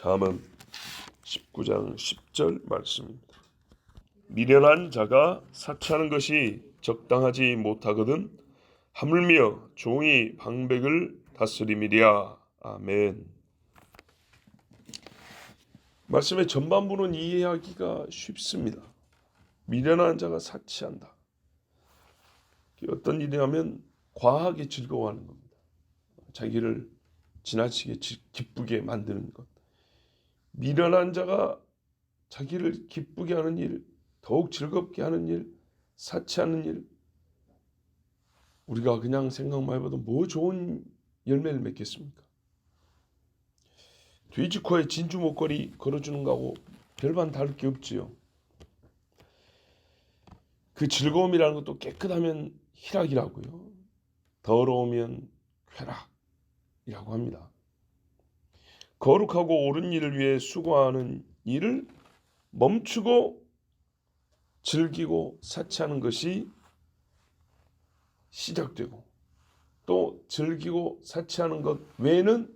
잠언 19장 10절 말씀입니다. 미련한 자가 사치하는 것이 적당하지 못하거든 하물며 종이 방백을 다스림이랴. 아멘. 말씀의 전반부는 이해하기가 쉽습니다. 미련한 자가 사치한다. 어떤 일이냐면 과하게 즐거워하는 겁니다. 자기를 지나치게 기쁘게 만드는 것. 미련한 자가 자기를 기쁘게 하는 일, 더욱 즐겁게 하는 일, 사치하는 일, 우리가 그냥 생각만 해봐도 뭐 좋은 열매를 맺겠습니까? 돼지코에 진주 목걸이 걸어주는 거하고 별반 다를 게 없지요. 그 즐거움이라는 것도 깨끗하면 희락이라고요. 더러우면 쾌락이라고 합니다. 거룩하고 옳은 일을 위해 수고하는 일을 멈추고 즐기고 사치하는 것이 시작되고, 또 즐기고 사치하는 것 외에는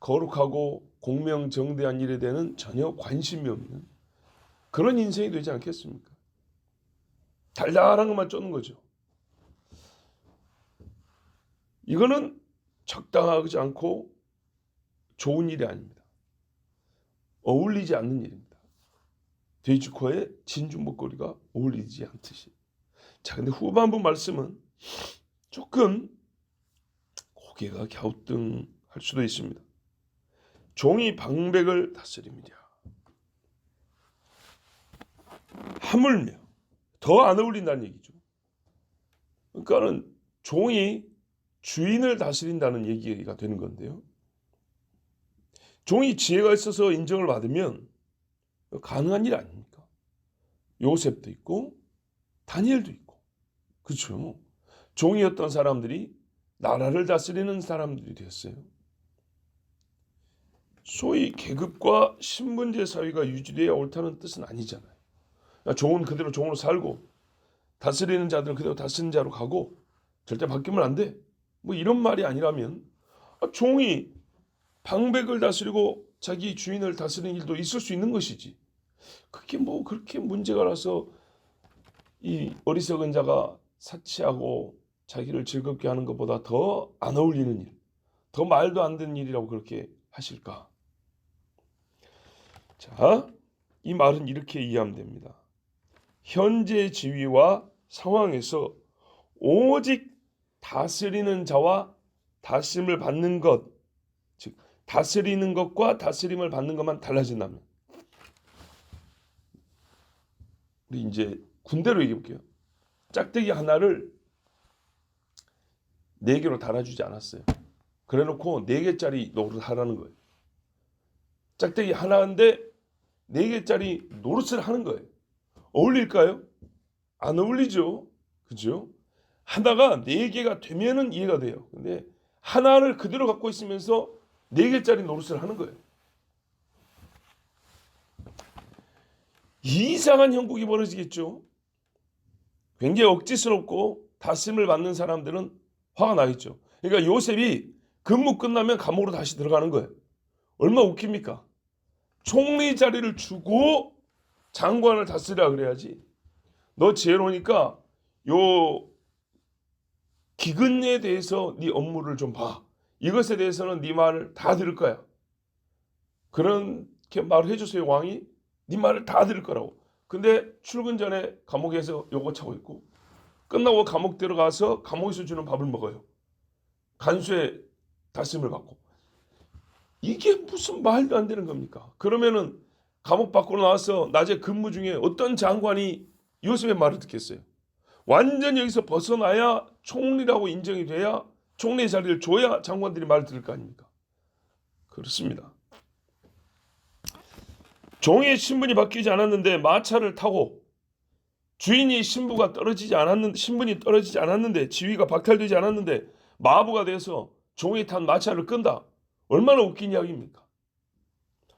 거룩하고 공명정대한 일에 대해서는 전혀 관심이 없는 그런 인생이 되지 않겠습니까? 달달한 것만 쫓는 거죠. 이거는 적당하지 않고 좋은 일이 아닙니다. 어울리지 않는 일입니다. 돼지코에 진주 목걸이가 어울리지 않듯이. 자, 근데 후반부 말씀은 조금 고개가 갸우뚱할 수도 있습니다. 종이 방백을 다스립니다. 하물며 더 안 어울린다는 얘기죠. 그러니까는 종이 주인을 다스린다는 얘기가 되는 건데요. 종이 지혜가 있어서 인정을 받으면 가능한 일 아닙니까? 요셉도 있고 다니엘도 있고, 그렇죠? 종이었던 사람들이 나라를 다스리는 사람들이 되었어요. 소위 계급과 신분제 사회가 유지되어야 옳다는 뜻은 아니잖아요. 종은 그대로 종으로 살고 다스리는 자들은 그대로 다스리는 자로 가고 절대 바뀌면 안 돼. 뭐 이런 말이 아니라면 종이 방백을 다스리고 자기 주인을 다스리는 일도 있을 수 있는 것이지. 그게 뭐 그렇게 문제가 나서 이 어리석은 자가 사치하고 자기를 즐겁게 하는 것보다 더 안 어울리는 일, 더 말도 안 되는 일이라고 그렇게 하실까? 자, 이 말은 이렇게 이해하면 됩니다. 현재 지위와 상황에서 오직 다스리는 자와 다스림을 받는 것, 즉 다스리는 것과 다스림을 받는 것만 달라진다면, 우리 이제 군대로 얘기해 볼게요. 짝대기 하나를 4개로 달아주지 않았어요. 그래놓고 4개짜리 노릇을 하라는 거예요. 짝대기 하나인데 4개짜리 노릇을 하는 거예요. 어울릴까요? 안 어울리죠. 그죠? 하나가 4개가 되면은 이해가 돼요. 근데 하나를 그대로 갖고 있으면서 4개짜리 노릇을 하는 거예요. 이상한 형국이 벌어지겠죠. 굉장히 억지스럽고 다스림을 받는 사람들은 화가 나겠죠. 그러니까 요셉이 근무 끝나면 감옥으로 다시 들어가는 거예요. 얼마나 웃깁니까? 총리 자리를 주고 장관을 다스리라 그래야지. 너 지혜로우니까 요 기근에 대해서 네 업무를 좀 봐. 이것에 대해서는 네 말을 다 들을 거야. 그렇게 말을 해주세요. 왕이 네 말을 다 들을 거라고. 근데 출근 전에 감옥에서 요거 차고 있고, 끝나고 감옥 들어가서 감옥에서 주는 밥을 먹어요. 간수의 다스림을 받고. 이게 무슨 말도 안 되는 겁니까? 그러면은 감옥 밖으로 나와서 낮에 근무 중에 어떤 장관이 요셉의 말을 듣겠어요? 완전히 여기서 벗어나야 총리라고 인정이 돼야, 총리의 자리를 줘야 장관들이 말을 들을 거 아닙니까? 그렇습니다. 종의 신분이 바뀌지 않았는데 마차를 타고, 주인이 신분이 떨어지지 않았는데 지위가 박탈되지 않았는데 마부가 돼서 종이 탄 마차를 끈다. 얼마나 웃긴 이야기입니까?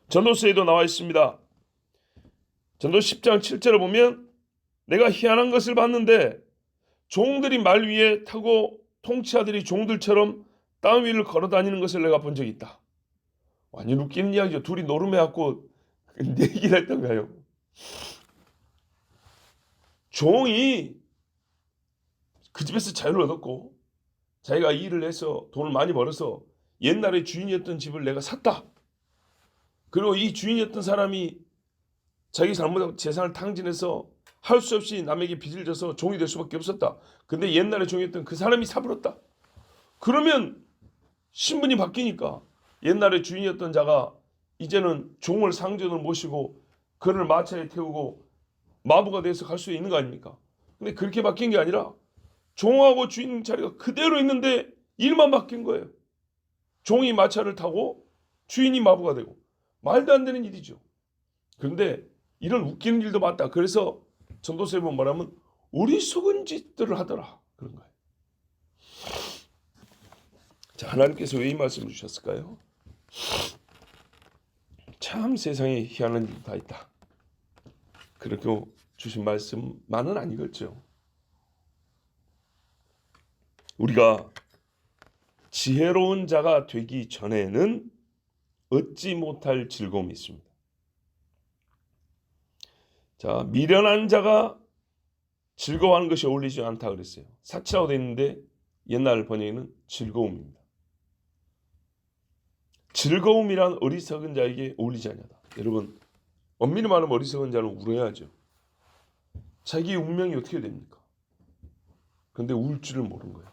전도서에도 나와 있습니다. 전도 10장 7절을 보면 내가 희한한 것을 봤는데 종들이 말 위에 타고 통치아들이 종들처럼 땅 위를 걸어 다니는 것을 내가 본 적이 있다. 완전 웃기는 이야기죠. 둘이 노름해갖고 내기를 했던 거예요. 종이 그 집에서 자유를 얻었고 자기가 일을 해서 돈을 많이 벌어서 옛날에 주인이었던 집을 내가 샀다. 그리고 이 주인이었던 사람이 자기 잘못하고 재산을 탕진해서 할 수 없이 남에게 빚을 져서 종이 될 수밖에 없었다. 근데 옛날에 종이었던 그 사람이 사버렸다. 그러면 신분이 바뀌니까 옛날에 주인이었던 자가 이제는 종을 상전을 모시고 그를 마차에 태우고 마부가 돼서 갈 수 있는 거 아닙니까? 근데 그렇게 바뀐 게 아니라 종하고 주인 자리가 그대로 있는데 일만 바뀐 거예요. 종이 마차를 타고 주인이 마부가 되고 말도 안 되는 일이죠. 그런데 이런 웃기는 일도 많다. 그래서 전도서에 보면 뭐라면 어리석은 짓들을 하더라. 그런 거예요. 자, 하나님께서 왜 이 말씀을 주셨을까요? 참 세상에 희한한 일이 다 있다. 그렇게 주신 말씀만은 아니겠죠. 우리가 지혜로운 자가 되기 전에는 얻지 못할 즐거움이 있습니다. 자, 미련한 자가 즐거워하는 것이 어울리지 않다 그랬어요. 사치라고 되어 있는데 옛날 번역에는 즐거움입니다. 즐거움이란 어리석은 자에게 어울리지 않냐다. 여러분, 엄밀히 말하면 어리석은 자는 울어야죠. 자기의 운명이 어떻게 됩니까? 그런데 울 줄을 모르는 거예요.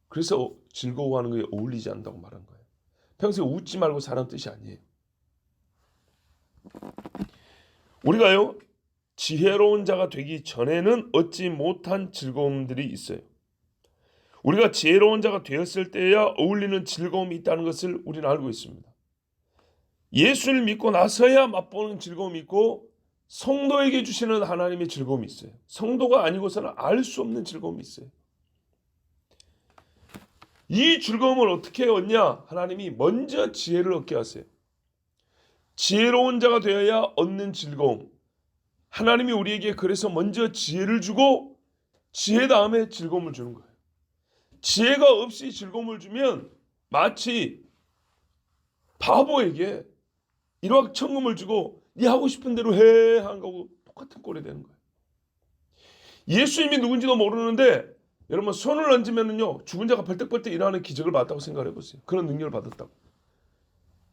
그래서 즐거워하는 것에 어울리지 않는다고 말한 거예요. 평소에 웃지 말고 사는 뜻이 아니에요. 우리가요, 지혜로운 자가 되기 전에는 얻지 못한 즐거움들이 있어요. 우리가 지혜로운 자가 되었을 때야 어울리는 즐거움이 있다는 것을 우리는 알고 있습니다. 예수를 믿고 나서야 맛보는 즐거움이 있고 성도에게 주시는 하나님의 즐거움이 있어요. 성도가 아니고서는 알 수 없는 즐거움이 있어요. 이 즐거움을 어떻게 얻냐? 하나님이 먼저 지혜를 얻게 하세요. 지혜로운 자가 되어야 얻는 즐거움. 하나님이 우리에게 그래서 먼저 지혜를 주고 지혜 다음에 즐거움을 주는 거예요. 지혜가 없이 즐거움을 주면 마치 바보에게 일확천금을 주고 네 하고 싶은 대로 해 하는 거하고 똑같은 꼴이 되는 거예요. 예수님이 누군지도 모르는데 여러분 손을 얹으면은요 죽은 자가 벌떡벌떡 일어나는 기적을 받았다고 생각해 보세요. 그런 능력을 받았다고.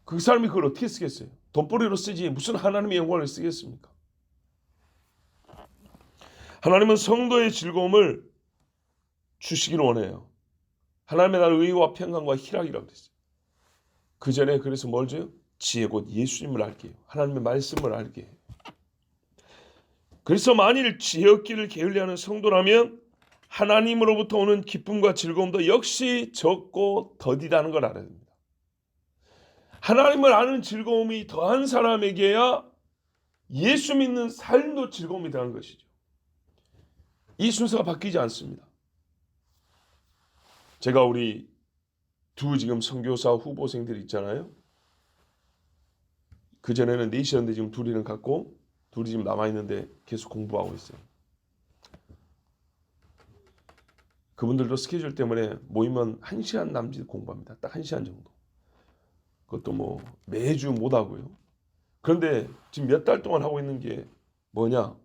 그 사람이 그걸 어떻게 쓰겠어요? 돈벌이로 쓰지 무슨 하나님의 영광을 쓰겠습니까? 하나님은 성도의 즐거움을 주시기를 원해요. 하나님의 나라의 의와 평강과 희락이라고 그랬어요. 그 전에 그래서 뭘 줘요? 지혜 곧 예수님을 알게 해요. 하나님의 말씀을 알게 해요. 그래서 만일 지혜 얻기를 게을리하는 성도라면 하나님으로부터 오는 기쁨과 즐거움도 역시 적고 더디다는 걸 알아야 됩니다. 하나님을 아는 즐거움이 더한 사람에게야 예수 믿는 삶도 즐거움이 더한 것이죠. 이 순서가 바뀌지 않습니다. 제가 우리 두 지금 선교사 후보생들 있잖아요. 그전에는 넷이었는데 지금 둘이는 갔고 둘이 지금 남아있는데 계속 공부하고 있어요. 그분들도 스케줄 때문에 모이면 1시간 남짓 공부합니다. 딱 1시간 정도. 그것도 뭐 매주 못 하고요. 그런데 지금 몇 달 동안 하고 있는 게 뭐냐?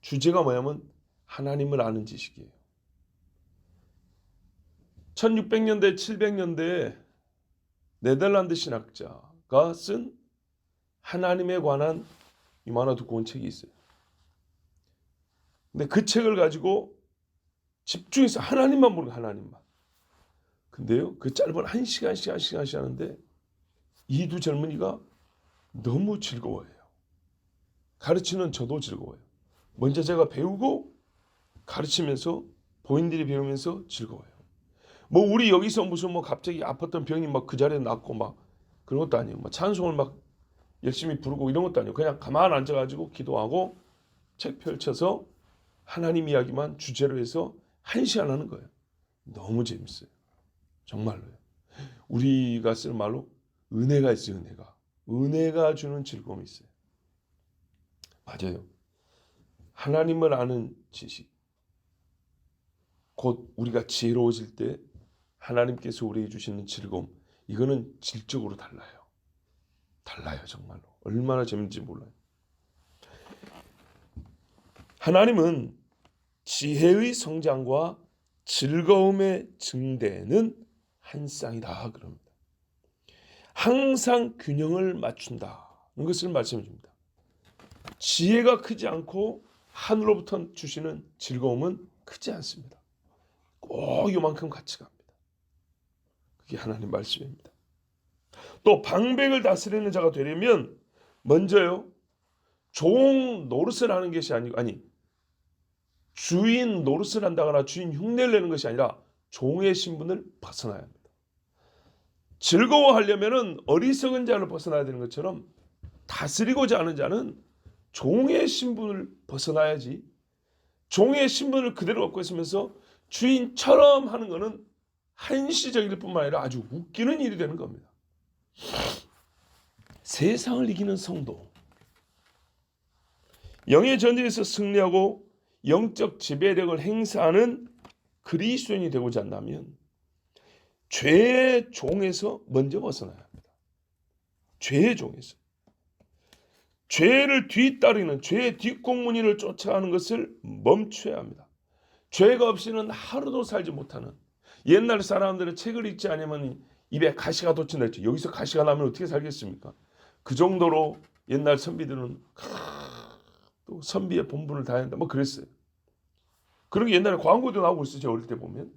주제가 뭐냐면 하나님을 아는 지식이에요. 1600년대, 700년대에 네덜란드 신학자가 쓴 하나님에 관한 이만한 두꺼운 책이 있어요. 근데 그 책을 가지고 집중해서 하나님만 보는 거예요. 하나님만. 근데요, 그 짧은 1시간씩 하는데 이 두 젊은이가 너무 즐거워해요. 가르치는 저도 즐거워요. 먼저 제가 배우고 가르치면서 본인들이 배우면서 즐거워요. 뭐 우리 여기서 무슨 뭐 갑자기 아팠던 병이 막 그 자리에 낫고 막 그런 것도 아니에요. 뭐 찬송을 막 열심히 부르고 이런 것도 아니에요. 그냥 가만 앉아가지고 기도하고 책 펼쳐서 하나님 이야기만 주제로 해서 1시간 하는 거예요. 너무 재밌어요. 정말로요. 우리가 쓰는 말로 은혜가 있어요. 은혜가 주는 즐거움이 있어요. 맞아요. 하나님을 아는 지식. 곧 우리가 지혜로워질 때 하나님께서 우리에게 주시는 즐거움. 이거는 질적으로 달라요. 달라요, 정말로. 얼마나 재밌는지 몰라요. 하나님은 지혜의 성장과 즐거움의 증대는 한 쌍이다 그럽니다. 항상 균형을 맞춘다는 것을 말씀해 줍니다. 지혜가 크지 않고 하늘로부터 주시는 즐거움은 크지 않습니다. 꼭 요만큼 같이 갑니다. 그게 하나님 말씀입니다. 또 방백을 다스리는 자가 되려면 먼저요, 종 노릇을 하는 것이 아니 주인 노릇을 한다거나 주인 흉내를 내는 것이 아니라 종의 신분을 벗어나야 합니다. 즐거워하려면 어리석은 자를 벗어나야 되는 것처럼 다스리고자 하는 자는 종의 신분을 벗어나야지, 종의 신분을 그대로 갖고 있으면서 주인처럼 하는 것은 한시적일 뿐만 아니라 아주 웃기는 일이 되는 겁니다. 세상을 이기는 성도, 영의 전쟁에서 승리하고 영적 지배력을 행사하는 그리스도인이 되고자 한다면 죄의 종에서 먼저 벗어나야 합니다. 죄의 종에서. 죄를 뒤따르는, 죄의 뒷공무니를 쫓아가는 것을 멈춰야 합니다. 죄가 없이는 하루도 살지 못하는, 옛날 사람들은 책을 읽지 않으면 입에 가시가 돋친다 했죠. 여기서 가시가 나면 어떻게 살겠습니까? 그 정도로 옛날 선비들은 또 선비의 본분을 다해야 한다 뭐 그랬어요. 그런 게 옛날에 광고도 나오고 있었죠, 어릴 때 보면.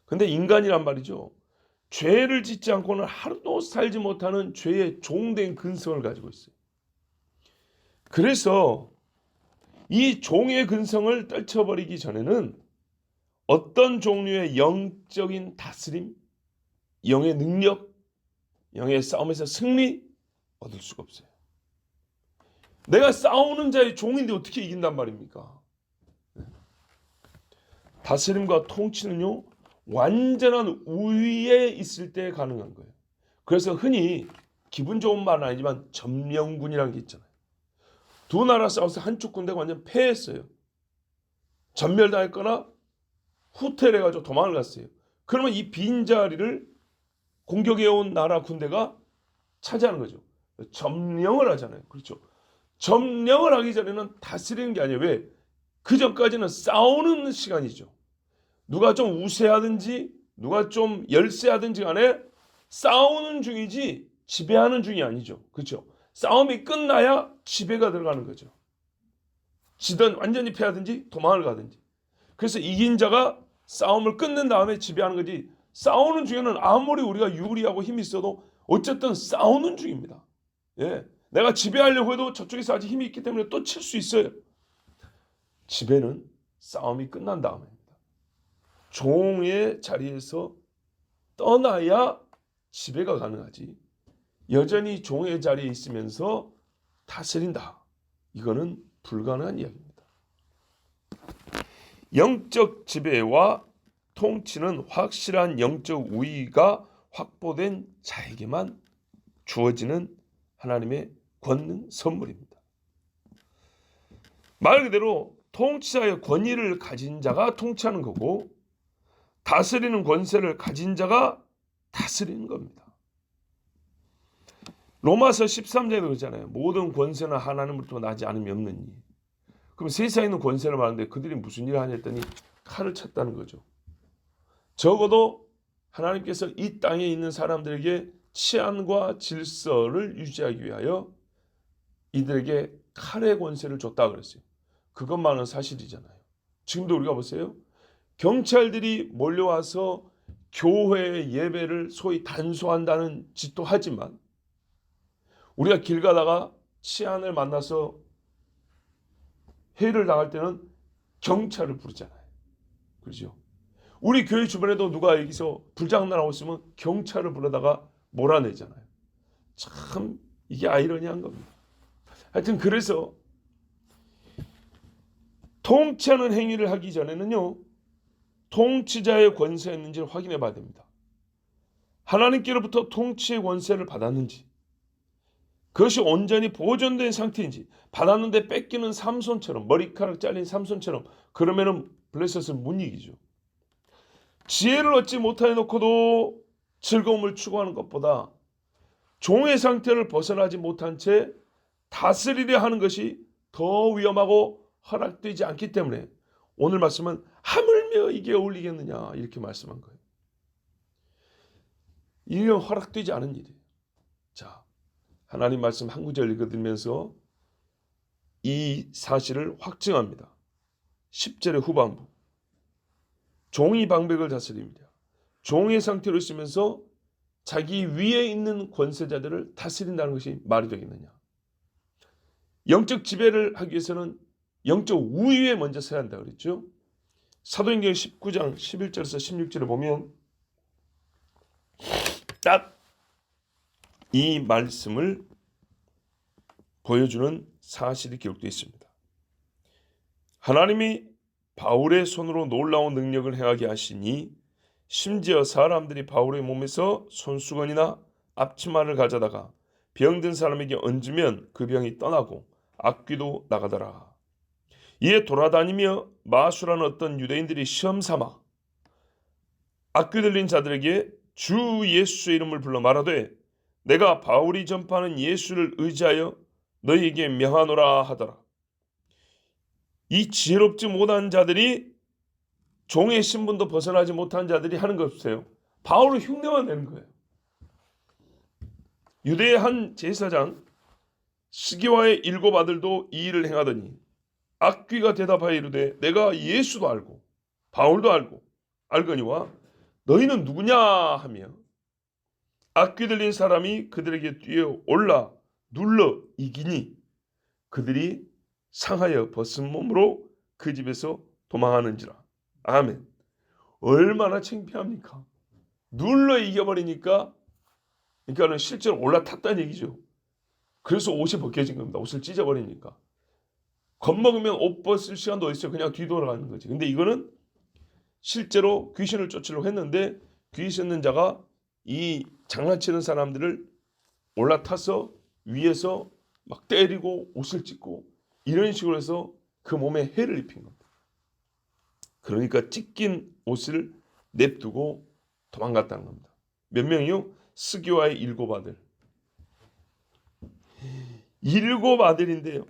근데 인간이란 말이죠, 죄를 짓지 않고는 하루도 살지 못하는 죄의 종된 근성을 가지고 있어요. 그래서 이 종의 근성을 떨쳐버리기 전에는 어떤 종류의 영적인 다스림, 영의 능력, 영의 싸움에서 승리 얻을 수가 없어요. 내가 싸우는 자의 종인데 어떻게 이긴단 말입니까? 다스림과 통치는요, 완전한 우위에 있을 때 가능한 거예요. 그래서 흔히 기분 좋은 말은 아니지만 점령군이라는 게 있잖아요. 두 나라 싸워서 한쪽 군대가 완전 패했어요. 전멸당했거나 후퇴해가지고 도망을 갔어요. 그러면 이 빈자리를 공격해온 나라 군대가 차지하는 거죠. 점령을 하잖아요. 그렇죠. 점령을 하기 전에는 다스리는 게 아니에요. 왜? 그 전까지는 싸우는 시간이죠. 누가 좀 우세하든지 누가 좀 열세하든지 간에 싸우는 중이지 지배하는 중이 아니죠. 그렇죠? 싸움이 끝나야 지배가 들어가는 거죠. 지든 완전히 패하든지 도망을 가든지. 그래서 이긴 자가 싸움을 끝낸 다음에 지배하는 거지, 싸우는 중에는 아무리 우리가 유리하고 힘이 있어도 어쨌든 싸우는 중입니다. 예, 내가 지배하려고 해도 저쪽에서 아직 힘이 있기 때문에 또 칠 수 있어요. 지배는 싸움이 끝난 다음입니다. 종의 자리에서 떠나야 지배가 가능하지, 여전히 종의 자리에 있으면서 다스린다, 이거는 불가능한 이야기입니다. 영적 지배와 통치는 확실한 영적 우위가 확보된 자에게만 주어지는 하나님의 권능 선물입니다. 말 그대로 통치자의 권위를 가진 자가 통치하는 거고, 다스리는 권세를 가진 자가 다스리는 겁니다. 로마서 13장에 그러잖아요. 모든 권세는 하나님으로부터 나지 않음이 없느니. 그럼 세상에 있는 권세를 말하는데 그들이 무슨 일을 하냐 했더니 칼을 찼다는 거죠. 적어도 하나님께서 이 땅에 있는 사람들에게 치안과 질서를 유지하기 위하여 이들에게 칼의 권세를 줬다 그랬어요. 그것만은 사실이잖아요. 지금도 우리가 보세요. 경찰들이 몰려와서 교회 예배를 소위 단속한다는 짓도 하지만, 우리가 길 가다가 치안을 만나서 해를 당할 때는 경찰을 부르잖아요. 그렇죠? 우리 교회 주변에도 누가 여기서 불장난하고 있으면 경찰을 불러다가 몰아내잖아요. 참 이게 아이러니한 겁니다. 하여튼 그래서 통치하는 행위를 하기 전에는요, 통치자의 권세가 있는지를 확인해 봐야 됩니다. 하나님께로부터 통치의 권세를 받았는지, 그것이 온전히 보존된 상태인지, 받았는데 뺏기는 삼손처럼, 머리카락 잘린 삼손처럼, 그러면은 블레셋은 못 이기죠. 지혜를 얻지 못하여 놓고도 즐거움을 추구하는 것보다 종의 상태를 벗어나지 못한 채 다스리려 하는 것이 더 위험하고 허락되지 않기 때문에 오늘 말씀은 하물며 이게 어울리겠느냐 이렇게 말씀한 거예요. 이건 허락되지 않은 일이에요. 자, 하나님 말씀 한 구절 읽어드리면서 이 사실을 확증합니다. 10절의 후반부. 종이 방백을 다스립니다. 종의 상태로 있으면서 자기 위에 있는 권세자들을 다스린다는 것이 말이 되겠느냐. 영적 지배를 하기 위해서는 영적 우위에 먼저 서야 한다 그랬죠. 사도행전 19장 11절에서 16절을 보면 딱 이 말씀을 보여주는 사실이 기록되어 있습니다. 하나님이 바울의 손으로 놀라운 능력을 행하게 하시니 심지어 사람들이 바울의 몸에서 손수건이나 앞치마를 가져다가 병든 사람에게 얹으면 그 병이 떠나고 악귀도 나가더라. 이에 돌아다니며 마수라는 어떤 유대인들이 시험삼아 악귀 들린 자들에게 주 예수의 이름을 불러 말하되 내가 바울이 전파하는 예수를 의지하여 너희에게 명하노라 하더라. 이 지혜롭지 못한 자들이 종의 신분도 벗어나지 못한 자들이 하는 것 없어요. 바울을 흉내만 내는 거예요. 유대의 한 제사장 스기와의 7 아들도 이 일을 행하더니 악귀가 대답하여 이르되 내가 예수도 알고 바울도 알거니와 너희는 누구냐 하며 악귀 들린 사람이 그들에게 뛰어올라 눌러 이기니 그들이 상하여 벗은 몸으로 그 집에서 도망하는지라. 아멘. 얼마나 창피합니까? 눌러 이겨버리니까 그러니까는 실제로 올라탔다는 얘기죠. 그래서 옷이 벗겨진 겁니다. 옷을 찢어버리니까. 겁먹으면 옷 벗을 시간도 있어요. 그냥 뒤돌아가는 거지. 근데 이거는 실제로 귀신을 쫓으려고 했는데 귀신 있는 자가 이 장난치는 사람들을 올라타서 위에서 막 때리고 옷을 찢고 이런 식으로 해서 그 몸에 해를 입힌 겁니다. 그러니까 찢긴 옷을 냅두고 도망갔다는 겁니다. 몇 명이요? 스기와의 7 아들. 7 아들인데요.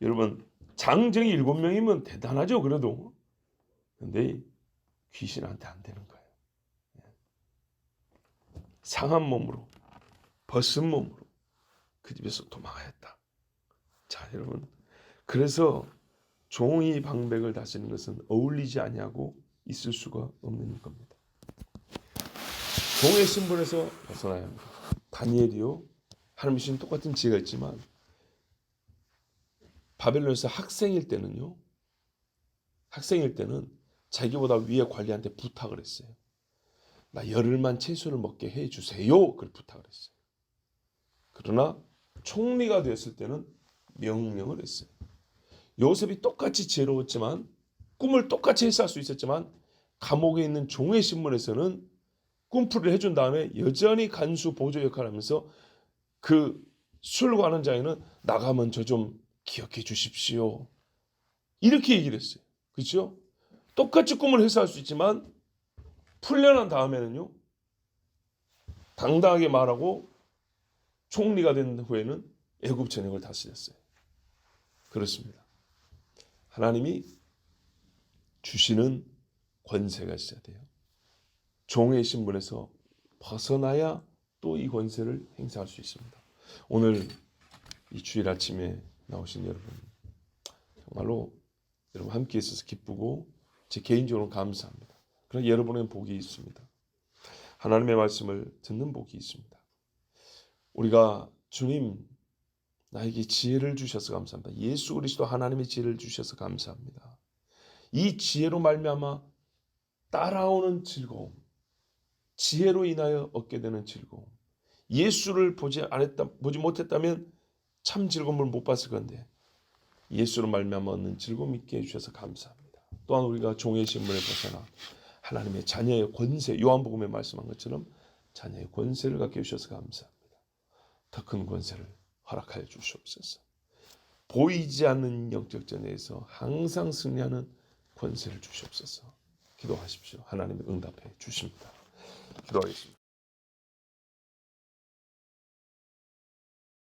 여러분 장정이 7명이면 대단하죠. 그래도. 근데 귀신한테 안 되는 거예요. 상한 몸으로 벗은 몸으로 그 집에서 도망하였다. 자 여러분 그래서 종이 방백을 다스리는 것은 어울리지 아니하고 있을 수가 없는 겁니다. 종의 신분에서 벗어나야 합니다. 다니엘이요 하나님의 신 똑같은 지혜가 있지만 바벨론에서 학생일 때는 자기보다 위에 관리한테 부탁을 했어요. 나 열흘만 채소를 먹게 해주세요. 그걸 부탁을 했어요. 그러나 총리가 됐을 때는 명령을 했어요. 요셉이 똑같이 지혜로웠지만 꿈을 똑같이 해석할 수 있었지만 감옥에 있는 종의 신분에서는 꿈풀이를 해준 다음에 여전히 간수 보조 역할을 하면서 그 술관하는 자에는 나가면 저 좀 기억해 주십시오. 이렇게 얘기를 했어요. 그렇죠? 똑같이 꿈을 해석할 수 있지만 풀려난 다음에는요. 당당하게 말하고 총리가 된 후에는 애굽 전역을 다스렸어요. 그렇습니다. 하나님이 주시는 권세가 있어야 돼요. 종의 신분에서 벗어나야 또 이 권세를 행사할 수 있습니다. 오늘 이 주일 아침에 나오신 여러분 정말로 여러분 함께 있어서 기쁘고 제 개인적으로 감사합니다. 그러나 여러분의 복이 있습니다. 하나님의 말씀을 듣는 복이 있습니다. 우리가 주님 나에게 지혜를 주셔서 감사합니다. 예수 그리스도 하나님의 지혜를 주셔서 감사합니다. 이 지혜로 말미암아 따라오는 즐거움, 지혜로 인하여 얻게 되는 즐거움. 예수를 보지 못했다면 참 즐거움을 못 봤을 건데 예수로 말미암아 얻는 즐거움 있게 해주셔서 감사합니다. 또한 우리가 종의 신분에 벗어나 하나님의 자녀의 권세, 요한복음에 말씀한 것처럼 자녀의 권세를 갖게 해주셔서 감사합니다. 더 큰 권세를 허락하여 주시옵소서. 보이지 않는 영적 전에서 항상 승리하는 권세를 주시옵소서. 기도하십시오. 하나님의 응답해 주십니다. 기도하겠습니다.